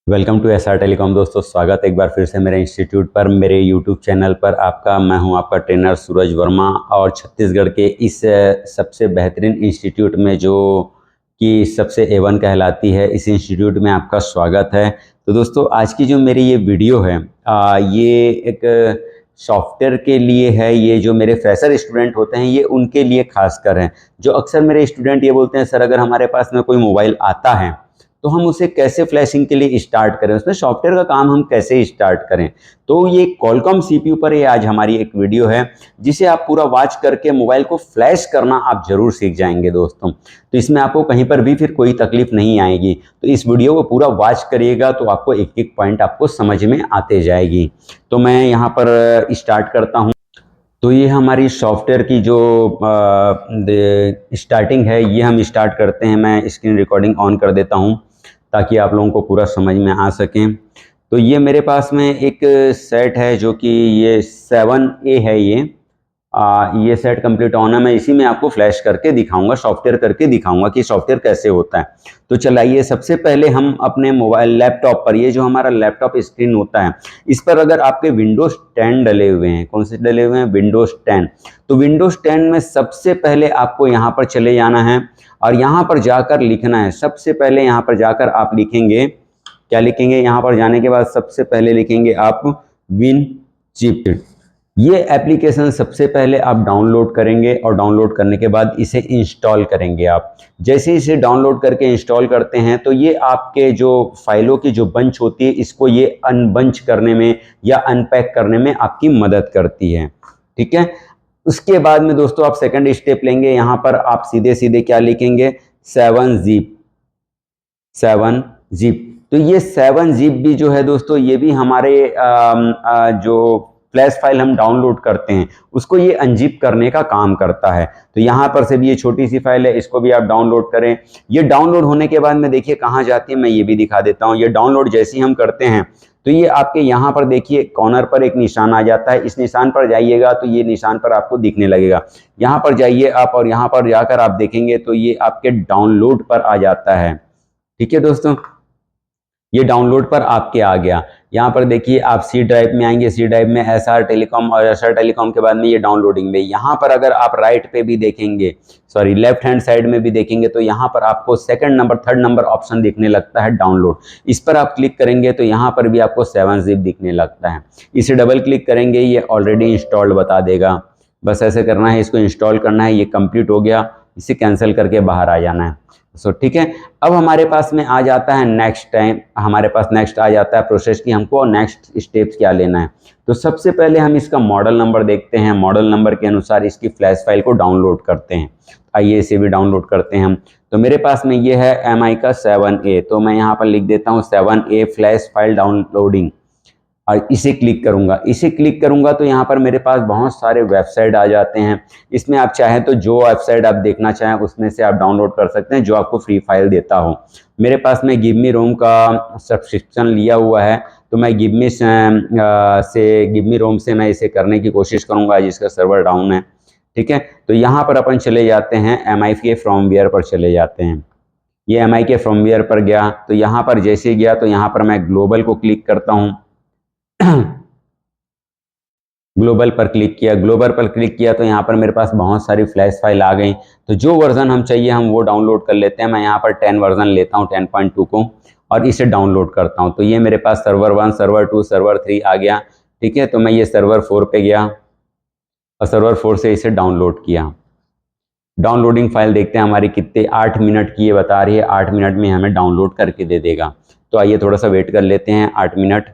Welcome to SR telecom. दोस्तों, स्वागत है एक बार फिर से मेरे इंस्टीट्यूट पर, मेरे यूट्यूब चैनल पर आपका। मैं हूं आपका ट्रेनर सूरज वर्मा और छत्तीसगढ़ के इस सबसे बेहतरीन इंस्टीट्यूट में जो कि सबसे A1 कहलाती है, इस इंस्टीट्यूट में आपका स्वागत है। तो दोस्तों, आज की जो मेरी ये वीडियो है ये एक सॉफ्टवेयर के लिए है। ये जो मेरे फ्रेशर स्टूडेंट होते हैं ये उनके लिए खासकर है। जो अक्सर मेरे स्टूडेंट ये बोलते हैं, सर अगर हमारे पास में कोई मोबाइल आता है तो हम उसे कैसे फ्लैशिंग के लिए स्टार्ट करें, उसमें सॉफ्टवेयर का काम हम कैसे स्टार्ट करें। तो ये कॉलकॉम सीपीयू पर ये आज हमारी एक वीडियो है जिसे आप पूरा वॉच करके मोबाइल को फ्लैश करना आप जरूर सीख जाएंगे दोस्तों। तो इसमें आपको कहीं पर भी फिर कोई तकलीफ नहीं आएगी। तो इस वीडियो को पूरा वॉच करिएगा तो आपको एक एक पॉइंट आपको समझ में आते जाएगी। तो मैं यहाँ पर स्टार्ट करता हूँ। तो ये हमारी सॉफ्टवेयर की जो स्टार्टिंग है ये हम स्टार्ट करते हैं। मैं स्क्रीन रिकॉर्डिंग ऑन कर देता हूँ ताकि आप लोगों को पूरा समझ में आ सके। तो ये मेरे पास में एक सेट है जो कि ये 7A है। ये सेट कंप्लीट ऑन है। मैं इसी में आपको फ्लैश करके दिखाऊंगा, सॉफ्टवेयर करके दिखाऊंगा कि सॉफ्टवेयर कैसे होता है। तो चलाइए, सबसे पहले हम अपने मोबाइल लैपटॉप पर, ये जो हमारा लैपटॉप स्क्रीन होता है इस पर अगर आपके विंडोज 10 डले हुए हैं, कौन से डले हुए हैं, विंडोज 10। तो विंडोज 10 में सबसे पहले आपको यहाँ पर चले जाना है और यहाँ पर जाकर लिखना है। सबसे पहले यहाँ पर जाकर आप लिखेंगे, क्या लिखेंगे, यहाँ पर जाने के बाद सबसे पहले लिखेंगे आप विन चिप। ये एप्लीकेशन सबसे पहले आप डाउनलोड करेंगे और डाउनलोड करने के बाद इसे इंस्टॉल करेंगे। आप जैसे इसे डाउनलोड करके इंस्टॉल करते हैं तो ये आपके जो फाइलों की जो बंच होती है इसको ये अनबंच करने में या अनपैक करने में आपकी मदद करती है। ठीक है। उसके बाद में दोस्तों आप सेकंड स्टेप लेंगे। यहाँ पर आप सीधे सीधे क्या लिखेंगे, 7zip। 7zip। तो ये 7zip भी जो है दोस्तों, ये भी हमारे जो फ्लैश फाइल हम डाउनलोड करते हैं उसको ये अनजिप करने का काम करता है। तो यहाँ पर से भी ये छोटी सी फाइल है, इसको भी आप डाउनलोड करें। ये डाउनलोड होने के बाद में देखिए कहाँ जाती है, मैं ये भी दिखा देता हूँ। ये डाउनलोड जैसे ही हम करते हैं तो ये आपके यहाँ पर देखिए कॉर्नर पर एक निशान आ जाता है। इस निशान पर जाइएगा तो ये निशान पर आपको दिखने लगेगा। यहाँ पर जाइए आप और यहाँ पर जाकर आप देखेंगे तो ये आपके डाउनलोड पर आ जाता है। ठीक है दोस्तों, ये डाउनलोड पर आपके आ गया। यहाँ पर देखिए आप सी ड्राइव में आएंगे, सी ड्राइव में एसआर टेलीकॉम और एसआर टेलीकॉम के बाद में ये डाउनलोडिंग में। यहाँ पर अगर आप राइट पे भी देखेंगे, सॉरी लेफ्ट हैंड साइड में भी देखेंगे तो यहाँ पर आपको second number third number option दिखने लगता है, डाउनलोड। इस पर आप क्लिक करेंगे तो यहाँ पर भी आपको 7zip दिखने लगता है। इसे डबल क्लिक करेंगे, ये ऑलरेडी इंस्टॉल्ड बता देगा। बस ऐसे करना है, इसको इंस्टॉल करना है। ये कंप्लीट हो गया, इसे कैंसिल करके बाहर आ जाना है। ठीक है। अब हमारे पास में आ जाता है नेक्स्ट टाइम, हमारे पास नेक्स्ट आ जाता है प्रोसेस की हमको नेक्स्ट स्टेप्स क्या लेना है। तो सबसे पहले हम इसका मॉडल नंबर देखते हैं, मॉडल नंबर के अनुसार इसकी फ्लैश फाइल को डाउनलोड करते हैं। आइए इसे भी डाउनलोड करते हैं हम। तो मेरे पास में ये है MI का 7A, तो मैं यहाँ पर लिख देता हूँ 7A फ्लैश फाइल डाउनलोडिंग और इसे क्लिक करूंगा। इसे क्लिक करूंगा तो यहाँ पर मेरे पास बहुत सारे वेबसाइट आ जाते हैं। इसमें आप चाहें तो जो वेबसाइट आप देखना चाहें उसमें से आप डाउनलोड कर सकते हैं जो आपको फ्री फाइल देता हो। मेरे पास में गिव मी रोम का सब्सक्रिप्शन लिया हुआ है, तो मैं गिव मी रोम से मैं इसे करने की कोशिश करूंगा जिसका सर्वर डाउन है। ठीक है। तो यहाँ पर अपन चले जाते हैं MI के फ्रॉमवेयर पर चले जाते हैं। ये MI के फ्रॉमवेयर पर गया तो यहाँ पर जैसे ही गया तो यहाँ पर मैं ग्लोबल को क्लिक करता हूँ। ग्लोबल पर क्लिक किया, ग्लोबल पर क्लिक किया तो यहाँ पर मेरे पास बहुत सारी फ्लैश फाइल आ गई। तो जो वर्जन हम चाहिए हम वो डाउनलोड कर लेते हैं। मैं यहाँ पर 10 वर्जन लेता हूँ, 10.2 को, और इसे डाउनलोड करता हूँ। तो ये मेरे पास सर्वर 1, सर्वर 2, सर्वर 3 आ गया। ठीक है। तो मैं ये सर्वर 4 पे गया और सर्वर 4 से इसे डाउनलोड किया। डाउनलोडिंग फाइल देखते हैं हमारी कितने, 8 मिनट की ये बता रही है, 8 मिनट में हमें डाउनलोड करके दे देगा। तो आइए थोड़ा सा वेट कर लेते हैं 8 मिनट।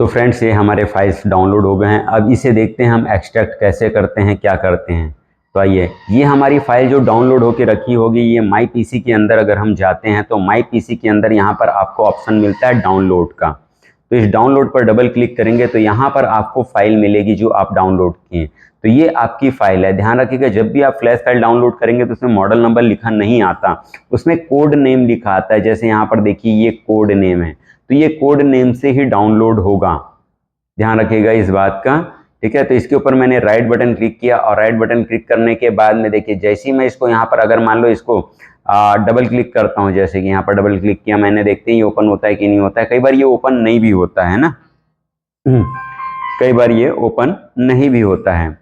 तो फ्रेंड्स, ये हमारे फाइल्स डाउनलोड हो गए हैं। अब इसे देखते हैं हम एक्सट्रैक्ट कैसे करते हैं, क्या करते हैं। तो आइए, ये हमारी फाइल जो डाउनलोड होकर रखी होगी, ये माई पीसी के अंदर अगर हम जाते हैं तो माई पीसी के अंदर यहाँ पर आपको ऑप्शन मिलता है डाउनलोड का। तो इस डाउनलोड पर डबल क्लिक करेंगे तो यहाँ पर आपको फाइल मिलेगी जो आप डाउनलोड किए। तो ये आपकी फाइल है। ध्यान रखिएगा, जब भी आप फ्लैश फाइल डाउनलोड करेंगे तो उसमें मॉडल नंबर लिखा नहीं आता, उसमें कोड नेम लिखा आता है। जैसे यहाँ पर देखिए, ये कोड नेम है, तो ये कोड नेम से ही डाउनलोड होगा। ध्यान रखिएगा इस बात का, ठीक है। तो इसके ऊपर मैंने राइट बटन क्लिक किया और राइट बटन क्लिक करने के बाद में देखिए, जैसे ही मैं इसको यहाँ पर अगर मान लो इसको डबल क्लिक करता हूँ, जैसे कि यहाँ पर डबल क्लिक किया मैंने, देखते ही ओपन होता है कि नहीं होता है। कई बार ये ओपन नहीं भी होता है ना, कई बार ये ओपन नहीं भी होता है।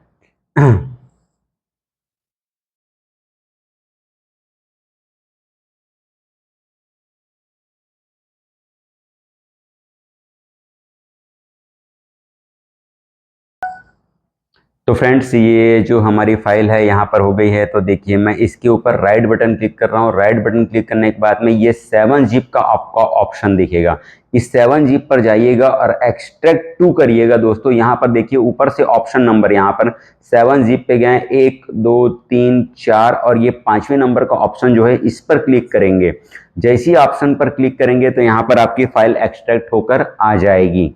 तो फ्रेंड्स, ये जो हमारी फाइल है यहाँ पर हो गई है। तो देखिए, मैं इसके ऊपर राइट बटन क्लिक कर रहा हूँ। राइट बटन क्लिक करने के बाद में ये 7 zip का आपका ऑप्शन दिखेगा। इस 7 zip पर जाइएगा और एक्सट्रैक्ट टू करिएगा। दोस्तों, यहाँ पर देखिए ऊपर से ऑप्शन नंबर, यहाँ पर 7 zip पे गए, 1 2 3 4 और ये 5वें नंबर का ऑप्शन जो है, इस पर क्लिक करेंगे। जैसे ही ऑप्शन पर क्लिक करेंगे तो यहाँ पर आपकी फाइल एक्सट्रैक्ट होकर आ जाएगी।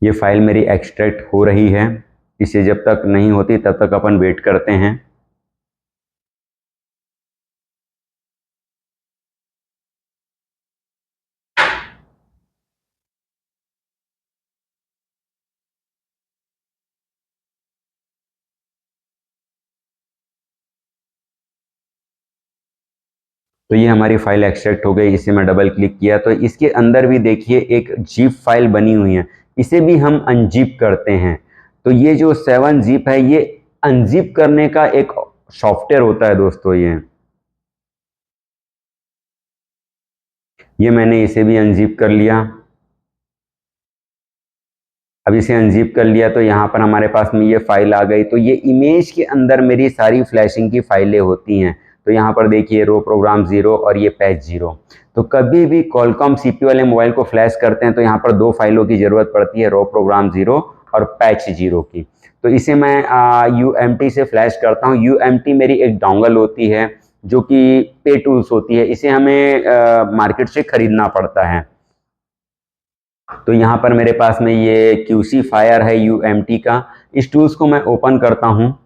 ये फाइल मेरी एक्सट्रैक्ट हो रही है। इसे जब तक नहीं होती तब तक अपन वेट करते हैं। तो ये हमारी फाइल एक्सट्रैक्ट हो गई। इसे मैं डबल क्लिक किया तो इसके अंदर भी देखिए एक जीप फाइल बनी हुई है। इसे भी हम अनजिप करते हैं। तो ये जो 7 zip है, ये अनजिप करने का एक सॉफ्टवेयर होता है दोस्तों। ये मैंने इसे भी अनजिप कर लिया। अब इसे अनजिप कर लिया तो यहाँ पर हमारे पास में ये फाइल आ गई। तो ये इमेज के अंदर मेरी सारी फ्लैशिंग की फाइलें होती हैं। तो यहाँ पर देखिए, रो प्रोग्राम 0 और ये पैच 0। तो कभी भी कॉलकॉम सीपी वाले मोबाइल को फ्लैश करते हैं तो यहाँ पर 2 फाइलों की ज़रूरत पड़ती है, रो प्रोग्राम 0 और पैच 0 की। तो इसे मैं UMT से फ्लैश करता हूँ। UMT मेरी एक डोंगल होती है जो कि पे टूल्स होती है। इसे हमें मार्केट से खरीदना पड़ता है। तो यहाँ पर मेरे पास में ये QC फायर है UMT का। इस टूल्स को मैं ओपन करता हूँ।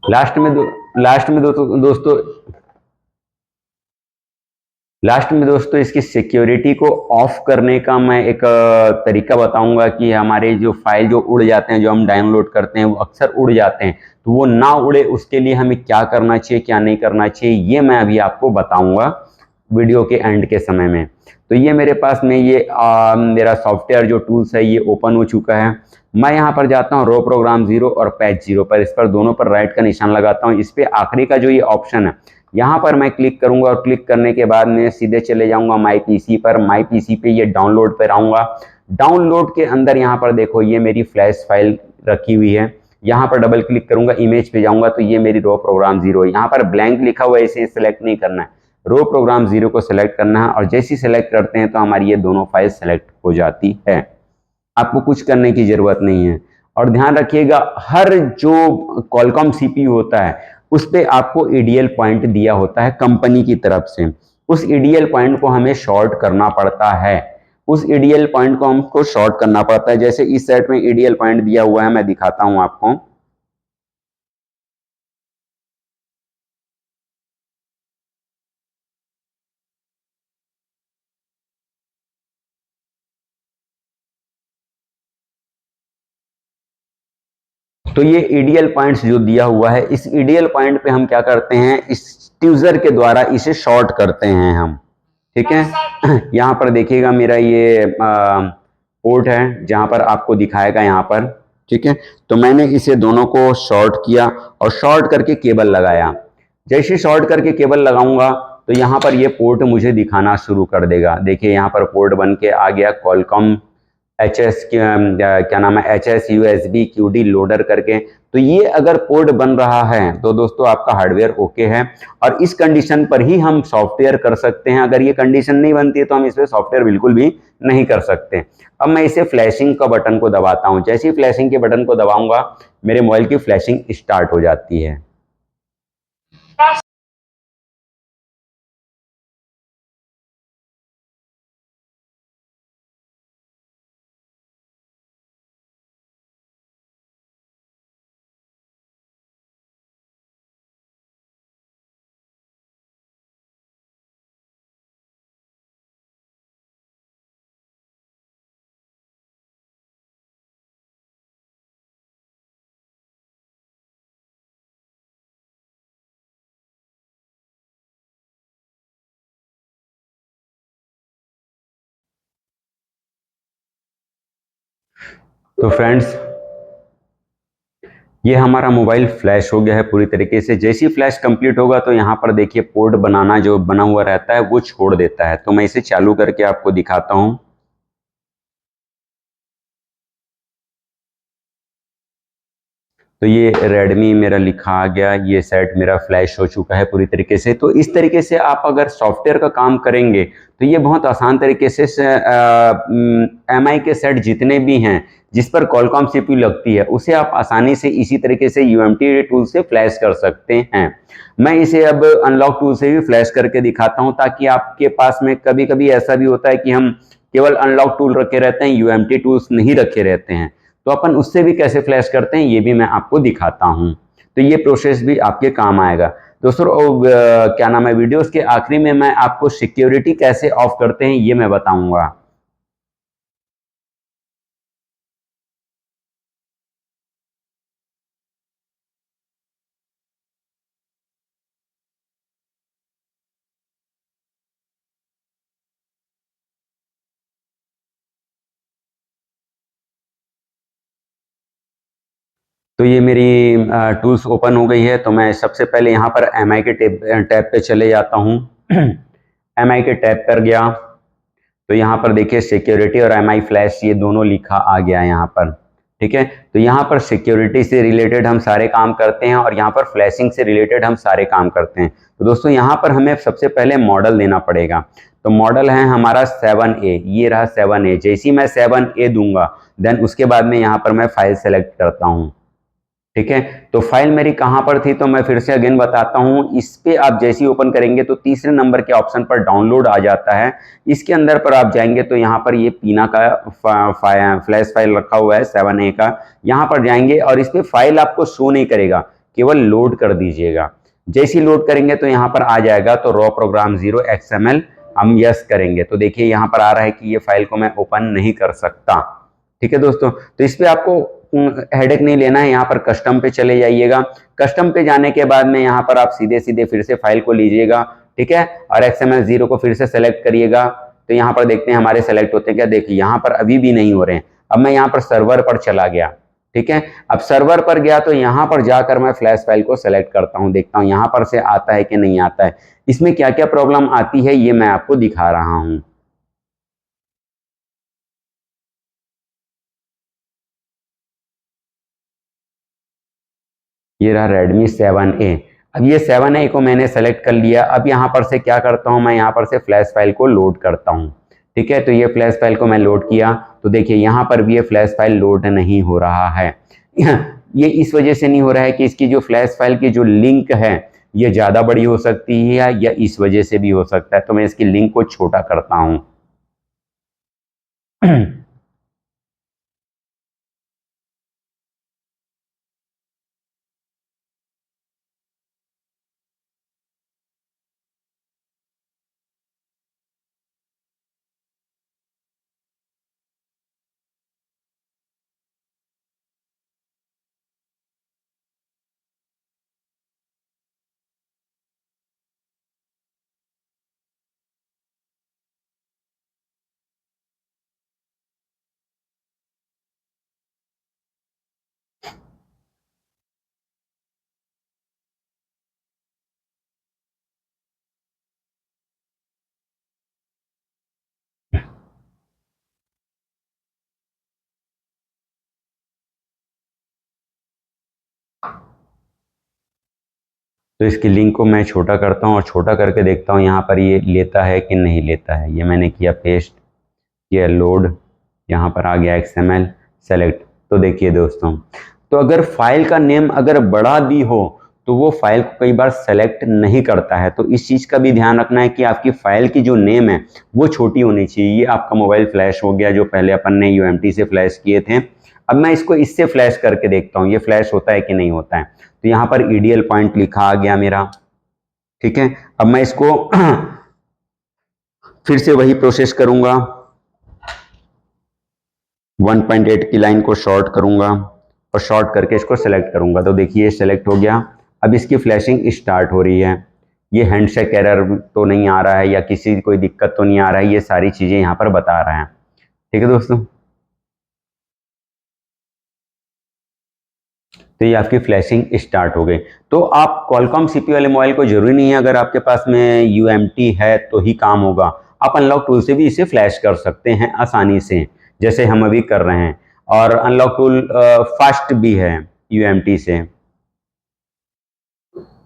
लास्ट में दोस्तों इसकी सिक्योरिटी को ऑफ करने का मैं एक तरीका बताऊंगा कि हमारे जो फाइल जो उड़ जाते हैं, जो हम डाउनलोड करते हैं, वो अक्सर उड़ जाते हैं। तो वो ना उड़े उसके लिए हमें क्या करना चाहिए, क्या नहीं करना चाहिए, ये मैं अभी आपको बताऊंगा वीडियो के एंड के समय में। तो ये मेरे पास में ये मेरा सॉफ्टवेयर जो टूल्स है, ये ओपन हो चुका है। मैं यहाँ पर जाता हूँ रो प्रोग्राम 0 और पैच 0 पर। इस पर दोनों पर राइट का निशान लगाता हूँ। इस पर आखिरी का जो ये ऑप्शन है, यहाँ पर मैं क्लिक करूंगा और क्लिक करने के बाद मैं सीधे चले जाऊंगा माई पीसी पर। माई पीसी पे ये डाउनलोड पर आऊंगा। डाउनलोड के अंदर यहाँ पर देखो, ये मेरी फ्लैश फाइल रखी हुई है। यहाँ पर डबल क्लिक करूंगा, इमेज पे जाऊंगा तो ये मेरी रो प्रोग्राम 0 है। यहाँ पर ब्लैंक लिखा हुआ है, इसे सिलेक्ट नहीं करना है, रो प्रोग्राम 0 को सिलेक्ट करना है। और जैसे ही सिलेक्ट करते हैं तो हमारी ये दोनों फाइल सेलेक्ट हो जाती है। आपको कुछ करने की जरूरत नहीं है। और ध्यान रखिएगा, हर जो कॉलकॉम सीपीयू होता है उस पे आपको ईडीएल पॉइंट दिया होता है कंपनी की तरफ से। उस ईडीएल पॉइंट को हमें शॉर्ट करना पड़ता है। उस ईडीएल पॉइंट को हमको शॉर्ट करना पड़ता है। जैसे इस सेट में ईडीएल पॉइंट दिया हुआ है, मैं दिखाता हूं आपको। तो ये ईडीएल पॉइंट्स जो दिया हुआ है, इस ईडीएल पॉइंट पे हम क्या करते हैं, इस ट्यूजर के द्वारा इसे शॉर्ट करते हैं हम। ठीक है। यहाँ पर देखिएगा, मेरा ये पोर्ट है जहाँ पर आपको दिखाएगा यहाँ पर। ठीक है। तो मैंने इसे दोनों को शॉर्ट किया और शॉर्ट करके केबल लगाया। जैसे शॉर्ट करके केबल लगाऊंगा तो यहाँ पर ये पोर्ट मुझे दिखाना शुरू कर देगा। देखिए यहाँ पर पोर्ट बन के आ गया क्वालकॉम HS क्या नाम है, HS USB QD लोडर करके। तो ये अगर पोर्ट बन रहा है तो दोस्तों आपका हार्डवेयर ओके है, और इस कंडीशन पर ही हम सॉफ्टवेयर कर सकते हैं। अगर ये कंडीशन नहीं बनती है तो हम इस पर सॉफ्टवेयर बिल्कुल भी नहीं कर सकते। अब मैं इसे फ्लैशिंग का बटन को दबाता हूं। जैसे ही फ्लैशिंग के बटन को दबाऊंगा मेरे मोबाइल की फ्लैशिंग स्टार्ट हो जाती है। तो फ्रेंड्स, ये हमारा मोबाइल फ्लैश हो गया है पूरी तरीके से। जैसे ही फ्लैश कंप्लीट होगा तो यहाँ पर देखिए पोर्ट बनाना जो बना हुआ रहता है वो छोड़ देता है। तो मैं इसे चालू करके आपको दिखाता हूँ। तो ये रेडमी मेरा लिखा आ गया, ये सेट मेरा फ्लैश हो चुका है पूरी तरीके से। तो इस तरीके से आप अगर सॉफ्टवेयर का काम करेंगे तो ये बहुत आसान तरीके से MI के सेट जितने भी हैं जिस पर कॉलकॉम CPU लगती है उसे आप आसानी से इसी तरीके से UMT टूल से फ्लैश कर सकते हैं। मैं इसे अब अनलॉक टूल से भी फ्लैश करके दिखाता हूं, ताकि आपके पास में कभी कभी ऐसा भी होता है कि हम केवल अनलॉक टूल रखे रहते हैं, UMT टूल्स नहीं रखे रहते हैं। तो अपन उससे भी कैसे फ्लैश करते हैं ये भी मैं आपको दिखाता हूं। तो ये प्रोसेस भी आपके काम आएगा दोस्तों। क्या नाम है, वीडियोस के आखिरी में मैं आपको सिक्योरिटी कैसे ऑफ करते हैं ये मैं बताऊंगा। तो ये मेरी टूल्स ओपन हो गई है। तो मैं सबसे पहले यहाँ पर MI के टैब पे चले जाता हूँ। MI के टैब पर गया तो यहाँ पर देखिए सिक्योरिटी और MI फ्लैश ये दोनों लिखा आ गया है यहाँ पर। ठीक है, तो यहाँ पर सिक्योरिटी से रिलेटेड हम सारे काम करते हैं और यहाँ पर फ्लैशिंग से रिलेटेड हम सारे काम करते हैं। तो दोस्तों यहाँ पर हमें सबसे पहले मॉडल देना पड़ेगा। तो मॉडल है हमारा 7A, ये रहा 7A। जैसे ही मैं 7A दूंगा देन उसके बाद में यहाँ पर मैं फाइल सेलेक्ट करता हूँ। ठीक है, तो फाइल मेरी कहां पर थी, तो मैं फिर से अगेन बताता हूं। इस पे आप जैसे ही ओपन करेंगे तो तीसरे नंबर के ऑप्शन पर डाउनलोड आ जाता है। इसके अंदर पर आप जाएंगे तो यहाँ पर ये पीना का फ्लैश फाइल रखा हुआ है 7A का। यहाँ पर जाएंगे और इस पे फाइल आपको शो नहीं करेगा, केवल लोड कर दीजिएगा। जैसे ही लोड करेंगे तो यहाँ पर आ जाएगा, तो रॉ प्रोग्राम 0 XML हम यस करेंगे तो देखिए यहाँ पर आ रहा है कि ये फाइल को मैं ओपन नहीं कर सकता। ठीक है दोस्तों, तो इस पे आपको हेडेक नहीं लेना है। यहाँ पर कस्टम पे चले जाइएगा। कस्टम पे जाने के बाद में यहाँ पर आप सीधे सीधे फिर से फाइल को लीजिएगा। ठीक है, और XML0 को फिर से सेलेक्ट करिएगा। तो यहाँ पर देखते हैं हमारे सेलेक्ट होते हैं क्या। देखिए यहाँ पर अभी भी नहीं हो रहे हैं। अब मैं यहाँ पर सर्वर पर चला गया। ठीक है, अब सर्वर पर गया तो यहाँ पर जाकर मैं फ्लैश फाइल को सेलेक्ट करता हूँ, देखता हूँ यहाँ पर से आता है कि नहीं आता है। इसमें क्या क्या प्रॉब्लम आती है ये मैं आपको दिखा रहा हूँ। ये रहा Redmi 7A। अब ये 7A को मैंने सेलेक्ट कर लिया। अब यहाँ पर से क्या करता हूँ, मैं यहाँ पर से फ्लैश फाइल को लोड करता हूँ। ठीक है, तो ये फ्लैश फाइल को मैं लोड किया तो देखिए यहाँ पर भी ये फ्लैश फाइल लोड नहीं हो रहा है। ये इस वजह से नहीं हो रहा है कि इसकी जो फ्लैश फाइल की जो लिंक है ये ज़्यादा बड़ी हो सकती है, या इस वजह से भी हो सकता है। तो मैं इसकी लिंक को छोटा करता हूँ। तो इसकी लिंक को मैं छोटा करता हूँ और छोटा करके देखता हूँ यहाँ पर ये लेता है कि नहीं लेता है। ये मैंने किया पेस्ट, किया लोड, यहाँ पर आ गया XML सेलेक्ट। तो देखिए दोस्तों, तो अगर फाइल का नेम अगर बड़ा भी हो तो वो फाइल को कई बार सेलेक्ट नहीं करता है। तो इस चीज़ का भी ध्यान रखना है कि आपकी फाइल की जो नेम है वो छोटी होनी चाहिए। ये आपका मोबाइल फ्लैश हो गया, जो पहले अपन ने UMT से फ्लैश किए थे। अब मैं इसको इससे फ्लैश करके देखता हूँ ये फ्लैश होता है कि नहीं होता है। तो यहाँ पर EDL पॉइंट लिखा आ गया मेरा, ठीक है। अब मैं इसको फिर से वही प्रोसेस करूंगा, 1.8 की लाइन को शॉर्ट करूंगा और शॉर्ट करके इसको सेलेक्ट करूंगा। तो देखिए सेलेक्ट हो गया। अब इसकी फ्लैशिंग स्टार्ट हो रही है। ये हैंडशेक एरर तो नहीं आ रहा है या किसी कोई दिक्कत तो नहीं आ रहा है, ये सारी चीज़ें यहाँ पर बता रहा है। ठीक है दोस्तों, तो ये आपकी फ्लैशिंग स्टार्ट हो गई। तो आप क्वालकॉम CPU वाले मोबाइल को जरूरी नहीं है अगर आपके पास में UMT है तो ही काम होगा। आप अनलॉक टूल से भी इसे फ्लैश कर सकते हैं आसानी से, जैसे हम अभी कर रहे हैं। और अनलॉक टूल फास्ट भी है UMT से।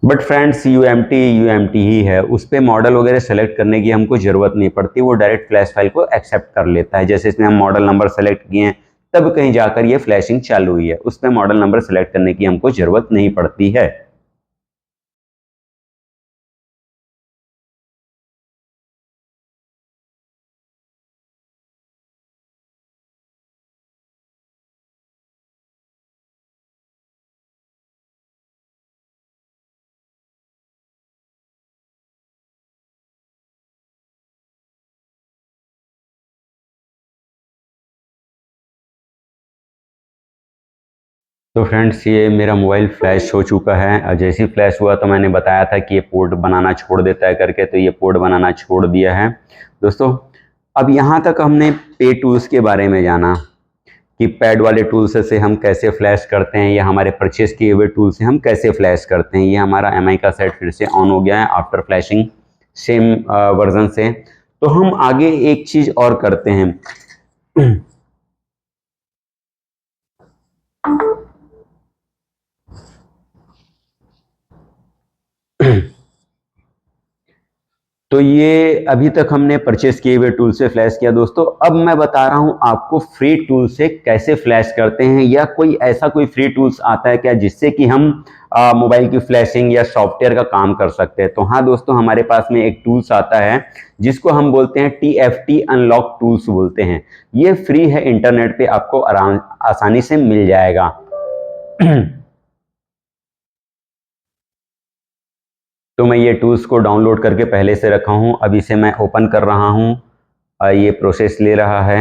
बट फ्रेंड्स UMT ही है, उस पर मॉडल वगैरह सेलेक्ट करने की हमको ज़रूरत नहीं पड़ती, वो डायरेक्ट फ्लैश फाइल को एक्सेप्ट कर लेता है। जैसे इसमें हम मॉडल नंबर सेलेक्ट किए हैं तब कहीं जाकर ये फ्लैशिंग चालू हुई है, उस पर मॉडल नंबर सेलेक्ट करने की हमको ज़रूरत नहीं पड़ती है। तो फ्रेंड्स ये मेरा मोबाइल फ्लैश हो चुका है और जैसे ही फ्लैश हुआ तो मैंने बताया था कि ये पोर्ट बनाना छोड़ देता है करके, तो ये पोर्ट बनाना छोड़ दिया है दोस्तों। अब यहाँ तक हमने पे टूल्स के बारे में जाना कि पैड वाले टूल्स से हम कैसे फ्लैश करते हैं या हमारे परचेस किए हुए टूल से हम कैसे फ्लैश करते हैं। ये हमारा MI का सेट फिर से ऑन हो गया है आफ्टर फ्लैशिंग सेम वर्जन से। तो हम आगे एक चीज़ और करते हैं। तो ये अभी तक हमने परचेस किए हुए टूल से फ्लैश किया दोस्तों। अब मैं बता रहा हूं आपको फ्री टूल से कैसे फ्लैश करते हैं, या कोई ऐसा कोई फ्री टूल्स आता है क्या जिससे कि हम मोबाइल की फ्लैशिंग या सॉफ्टवेयर का काम कर सकते हैं। तो हाँ दोस्तों, हमारे पास में एक टूल्स आता है जिसको हम बोलते हैं TFT अनलॉक टूल्स बोलते हैं। ये फ्री है, इंटरनेट पे आपको आसानी से मिल जाएगा। तो मैं ये टूल्स को डाउनलोड करके पहले से रखा हूँ, अब इसे मैं ओपन कर रहा हूँ। ये प्रोसेस ले रहा है।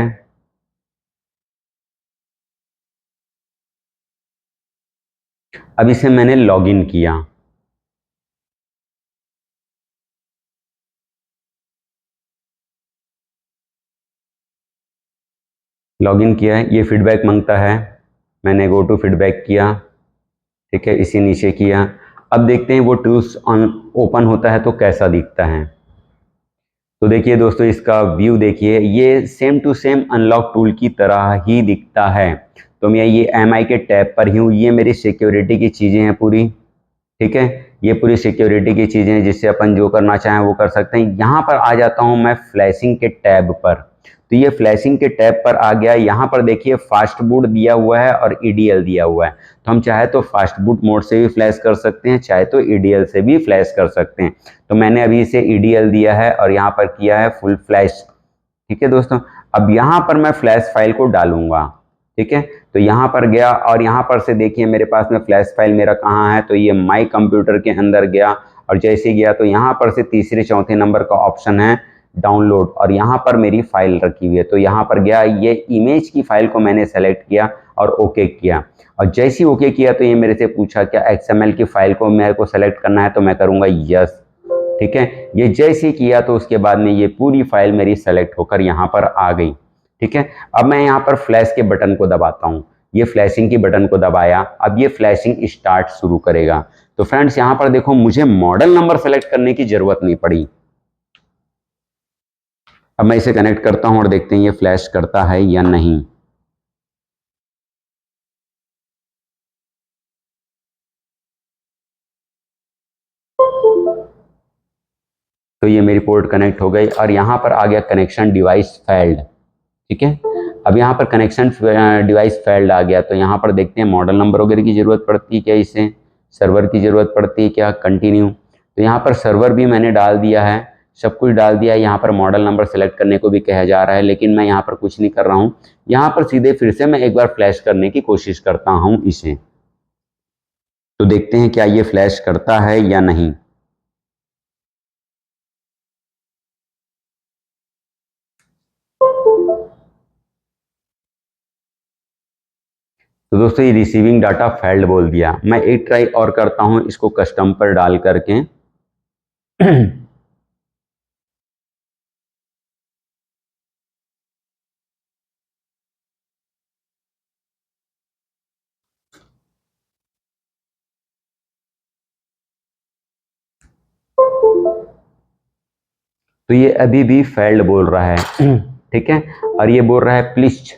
अब इसे मैंने लॉगिन किया। लॉगिन किया है, ये फीडबैक मांगता है, मैंने गो टू फीडबैक किया। ठीक है, इसी नीचे किया। अब देखते हैं वो टूल्स ऑन ओपन होता है तो कैसा दिखता है। तो देखिए दोस्तों, इसका व्यू देखिए, ये same to same unlock tool की तरह ही दिखता है। तो मैं ये MI के टैब पर ही हूँ, ये मेरी सिक्योरिटी की चीज़ें हैं पूरी। ठीक है, ये पूरी सिक्योरिटी की चीज़ें हैं जिससे अपन जो करना चाहें वो कर सकते हैं। यहाँ पर आ जाता हूँ मैं फ्लैशिंग के टैब पर। तो ये फ्लैशिंग के टैब पर आ गया। यहाँ पर देखिए फास्ट बूट दिया हुआ है और EDL दिया हुआ है। तो हम चाहे तो फास्ट बूट मोड से भी फ्लैश कर सकते हैं, चाहे तो EDL से भी फ्लैश कर सकते हैं। तो मैंने अभी इसे EDL दिया है और यहाँ पर किया है फुल फ्लैश। ठीक है दोस्तों, अब यहाँ पर मैं फ्लैश फाइल को डालूंगा। ठीक है, तो यहाँ पर गया और यहाँ पर से देखिए मेरे पास में फ्लैश फाइल मेरा कहाँ है, तो ये माई कंप्यूटर के अंदर गया और जैसे गया तो यहाँ पर से तीसरे चौथे नंबर का ऑप्शन है डाउनलोड, और यहाँ पर मेरी फाइल रखी हुई है। तो यहाँ पर गया, ये इमेज की फाइल को मैंने सेलेक्ट किया और ओके किया। और जैसे ही ओके किया तो ये मेरे से पूछा क्या XML की फाइल को मेरे को सेलेक्ट करना है, तो मैं करूँगा यस। ठीक है, ये जैसे ही किया तो उसके बाद में ये पूरी फाइल मेरी सेलेक्ट होकर यहाँ पर आ गई। ठीक है, अब मैं यहाँ पर फ्लैश के बटन को दबाता हूँ। ये फ्लैशिंग की बटन को दबाया, अब ये फ्लैशिंग स्टार्ट शुरू करेगा। तो फ्रेंड्स यहाँ पर देखो, मुझे मॉडल नंबर सेलेक्ट करने की जरूरत नहीं पड़ी। अब मैं इसे कनेक्ट करता हूँ और देखते हैं ये फ्लैश करता है या नहीं। तो ये मेरी पोर्ट कनेक्ट हो गई और यहाँ पर आ गया कनेक्शन डिवाइस फेल्ड। ठीक है, अब यहाँ पर कनेक्शन डिवाइस फेल्ड आ गया, तो यहाँ पर देखते हैं मॉडल नंबर वगैरह की ज़रूरत पड़ती है क्या, इसे सर्वर की ज़रूरत पड़ती है क्या, कंटिन्यू। तो यहाँ पर सर्वर भी मैंने डाल दिया है, सब कुछ डाल दिया है। यहाँ पर मॉडल नंबर सेलेक्ट करने को भी कहा जा रहा है, लेकिन मैं यहाँ पर कुछ नहीं कर रहा हूँ। यहाँ पर सीधे फिर से मैं एक बार फ्लैश करने की कोशिश करता हूँ इसे, तो देखते हैं क्या ये फ्लैश करता है या नहीं। तो दोस्तों ये रिसीविंग डाटा फेल्ड बोल दिया। मैं एक ट्राई और करता हूँ इसको कस्टम पर डाल करके। तो ये अभी भी फेल्ड बोल रहा है। ठीक है, और ये बोल रहा है please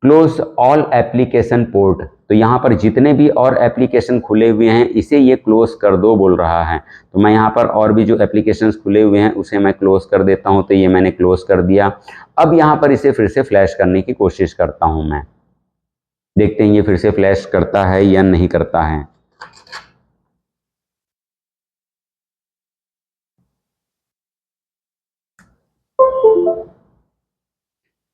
close all application port. तो यहाँ पर जितने भी और एप्लीकेशन खुले हुए हैं इसे ये क्लोज कर दो बोल रहा है। तो मैं यहाँ पर और भी जो एप्लीकेशंस खुले हुए हैं उसे मैं क्लोज कर देता हूँ। तो ये मैंने क्लोज कर दिया। अब यहाँ पर इसे फिर से फ्लैश करने की कोशिश करता हूँ मैं, देखते हैं ये फिर से फ्लैश करता है या नहीं करता है।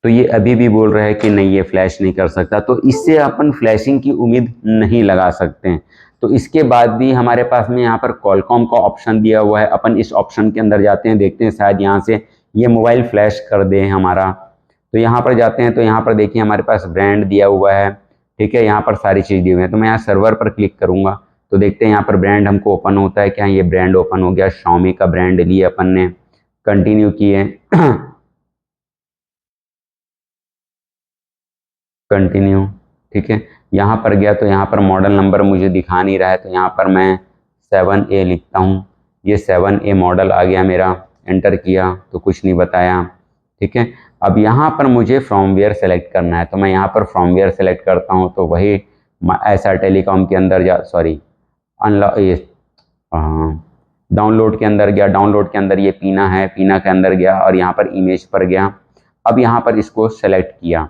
तो ये अभी भी बोल रहा है कि नहीं ये फ्लैश नहीं कर सकता। तो इससे अपन फ्लैशिंग की उम्मीद नहीं लगा सकते हैं। तो इसके बाद भी हमारे पास में यहाँ पर कॉलकॉम का ऑप्शन दिया हुआ है। अपन इस ऑप्शन के अंदर जाते हैं, देखते हैं शायद यहाँ से ये मोबाइल फ्लैश कर दे हमारा। तो यहाँ पर जाते हैं, तो यहाँ पर देखिए हमारे पास ब्रांड दिया हुआ है। ठीक है, यहाँ पर सारी चीज़ दी हुई है। तो मैं यहाँ सर्वर पर क्लिक करूँगा, तो देखते हैं यहाँ पर ब्रांड हमको ओपन होता है क्या। ये ब्रांड ओपन हो गया, Xiaomi का ब्रांड लिए अपन ने, कंटिन्यू किए। कंटिन्यू। ठीक है, यहाँ पर गया तो यहाँ पर मॉडल नंबर मुझे दिखा नहीं रहा है, तो यहाँ पर मैं 7A लिखता हूँ। ये 7A मॉडल आ गया मेरा, एंटर किया तो कुछ नहीं बताया। ठीक है, अब यहाँ पर मुझे फ्रॉमवेयर सेलेक्ट करना है, तो मैं यहाँ पर फ्रॉमवेयर सेलेक्ट करता हूँ। तो वही एसआर टेलीकॉम के अंदर जा, सॉरी अनलॉक, ये डाउनलोड के अंदर गया। डाउनलोड के अंदर ये पीना है, पीना के अंदर गया और यहाँ पर इमेज पर गया। अब यहाँ पर इसको सेलेक्ट किया।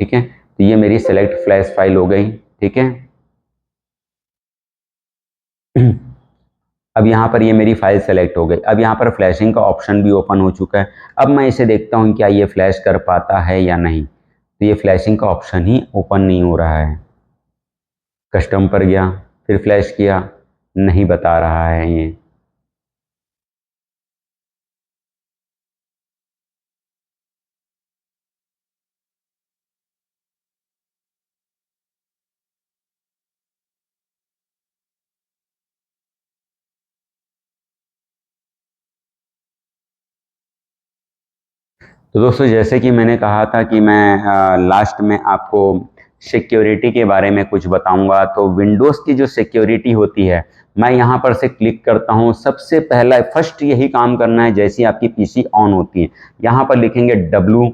ठीक है, तो ये मेरी सेलेक्ट फ्लैश फाइल हो गई। ठीक है, अब यहाँ पर ये मेरी फाइल सेलेक्ट हो गई। अब यहाँ पर फ्लैशिंग का ऑप्शन भी ओपन हो चुका है। अब मैं इसे देखता हूँ क्या ये फ्लैश कर पाता है या नहीं। तो ये फ्लैशिंग का ऑप्शन ही ओपन नहीं हो रहा है। कस्टम पर गया, फिर फ्लैश किया, नहीं बता रहा है ये। तो दोस्तों जैसे कि मैंने कहा था कि मैं लास्ट में आपको सिक्योरिटी के बारे में कुछ बताऊंगा। तो विंडोज़ की जो सिक्योरिटी होती है, मैं यहाँ पर से क्लिक करता हूँ। सबसे पहला फर्स्ट यही काम करना है, जैसे ही आपकी पीसी ऑन होती है यहाँ पर लिखेंगे W।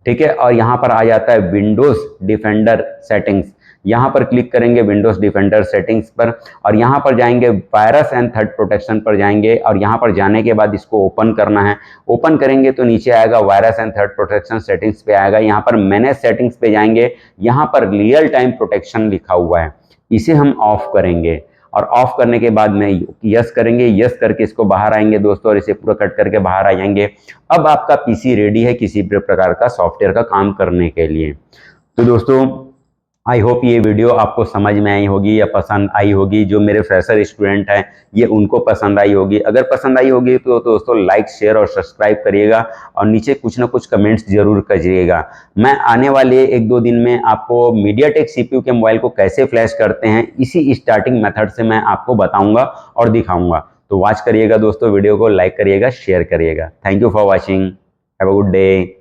ठीक है, और यहाँ पर आ जाता है विंडोज़ डिफेंडर सेटिंग्स। यहाँ पर क्लिक करेंगे विंडोज़ डिफेंडर सेटिंग्स पर, और यहाँ पर जाएंगे वायरस एंड थ्रेट प्रोटेक्शन पर जाएंगे, और यहाँ पर जाने के बाद इसको ओपन करना है। ओपन करेंगे तो नीचे आएगा virus and threat protection settings पे आएगा। यहाँ पर मैनेज सेटिंग्स पे जाएंगे, यहाँ पर रियल टाइम प्रोटेक्शन लिखा हुआ है, इसे हम ऑफ करेंगे। और ऑफ करने के बाद में यस करेंगे, यस करके इसको बाहर आएंगे दोस्तों, और इसे पूरा कट करके बाहर आ जाएंगे। अब आपका पीसी रेडी है किसी भी प्रकार का सॉफ्टवेयर का काम करने के लिए। तो दोस्तों आई होप ये वीडियो आपको समझ में आई होगी या पसंद आई होगी। जो मेरे फ्रेशर स्टूडेंट हैं ये उनको पसंद आई होगी। अगर पसंद आई होगी तो दोस्तों लाइक शेयर और सब्सक्राइब करिएगा, और नीचे कुछ ना कुछ कमेंट्स जरूर करिएगा। मैं आने वाले 1-2 दिन में आपको मीडियाटेक सीपीयू के मोबाइल को कैसे फ्लैश करते हैं इसी स्टार्टिंग मेथड से मैं आपको बताऊंगा और दिखाऊंगा। तो वॉच करिएगा दोस्तों, वीडियो को लाइक करिएगा, शेयर करिएगा। Thank you for watching, have a good day.